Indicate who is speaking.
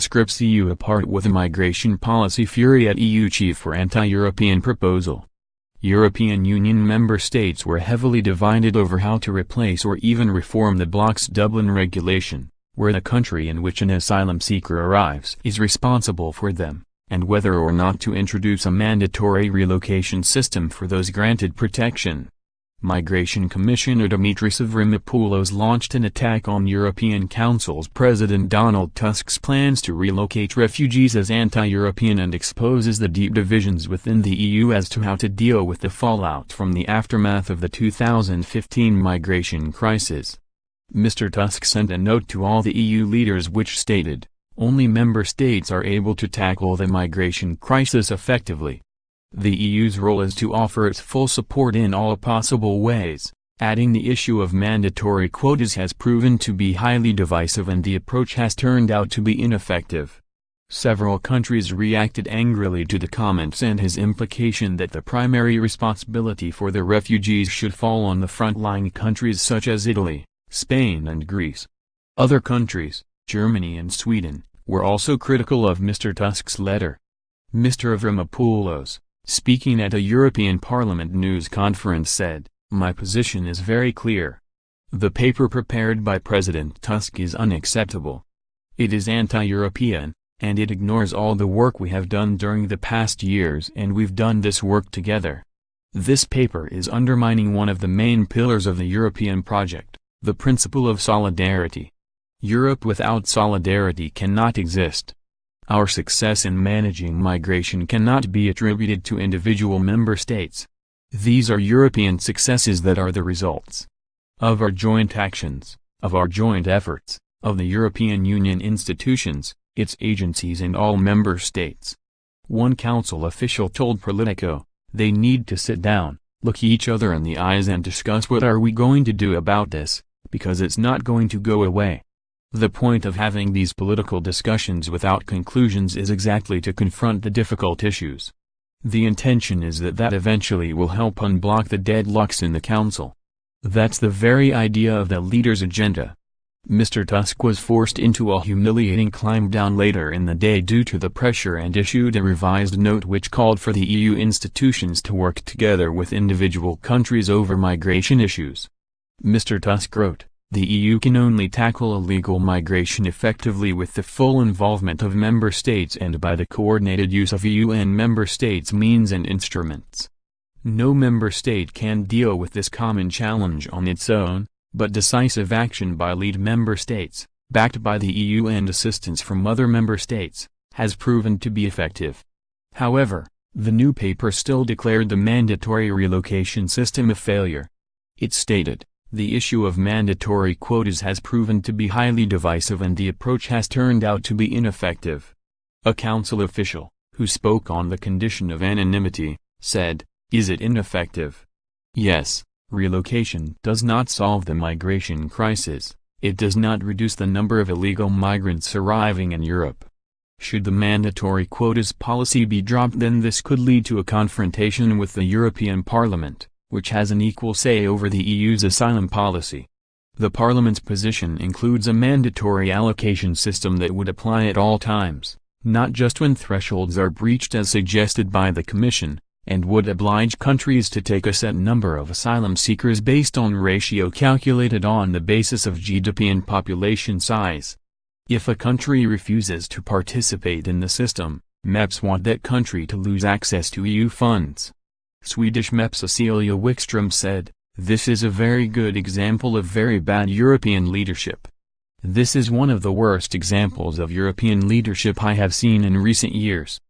Speaker 1: Tusk rips EU apart with immigration policy fury at EU chief for anti-European proposal. European Union member states were heavily divided over how to replace or even reform the bloc's Dublin regulation, where the country in which an asylum seeker arrives is responsible for them, and whether or not to introduce a mandatory relocation system for those granted protection. Migration Commissioner Dimitris Avramopoulos launched an attack on European Council's President Donald Tusk's plans to relocate refugees as anti-European and exposes the deep divisions within the EU as to how to deal with the fallout from the aftermath of the 2015 migration crisis. Mr. Tusk sent a note to all the EU leaders which stated, "Only member states are able to tackle the migration crisis effectively. The EU's role is to offer its full support in all possible ways," adding the issue of mandatory quotas has proven to be highly divisive and the approach has turned out to be ineffective. Several countries reacted angrily to the comments and his implication that the primary responsibility for the refugees should fall on the frontline countries such as Italy, Spain and Greece. Other countries, Germany and Sweden, were also critical of Mr. Tusk's letter. Mr. Avramopoulos, speaking at a European Parliament news conference said, "My position is very clear. The paper prepared by President Tusk is unacceptable. It is anti-European, and it ignores all the work we have done during the past years, and we've done this work together. This paper is undermining one of the main pillars of the European project, the principle of solidarity. Europe without solidarity cannot exist. Our success in managing migration cannot be attributed to individual member states. These are European successes that are the results of our joint actions, of our joint efforts, of the European Union institutions, its agencies and all member states." One council official told Politico, "They need to sit down, look each other in the eyes and discuss what are we going to do about this, because it's not going to go away." The point of having these political discussions without conclusions is exactly to confront the difficult issues. The intention is that eventually will help unblock the deadlocks in the Council. That's the very idea of the leaders' agenda. Mr. Tusk was forced into a humiliating climb down later in the day due to the pressure and issued a revised note which called for the EU institutions to work together with individual countries over migration issues. Mr. Tusk wrote, "The EU can only tackle illegal migration effectively with the full involvement of member states and by the coordinated use of EU and member states' means and instruments. No member state can deal with this common challenge on its own, but decisive action by lead member states, backed by the EU and assistance from other member states, has proven to be effective." However, the new paper still declared the mandatory relocation system a failure. It stated, "The issue of mandatory quotas has proven to be highly divisive and the approach has turned out to be ineffective." A council official, who spoke on the condition of anonymity, said, "Is it ineffective? Yes, relocation does not solve the migration crisis, it does not reduce the number of illegal migrants arriving in Europe. Should the mandatory quotas policy be dropped, then this could lead to a confrontation with the European Parliament, which has an equal say over the EU's asylum policy. The Parliament's position includes a mandatory allocation system that would apply at all times, not just when thresholds are breached as suggested by the Commission, and would oblige countries to take a set number of asylum seekers based on ratio calculated on the basis of GDP and population size. If a country refuses to participate in the system, MEPs want that country to lose access to EU funds." Swedish MEP Cecilia Wikström said, "This is a very good example of very bad European leadership. This is one of the worst examples of European leadership I have seen in recent years."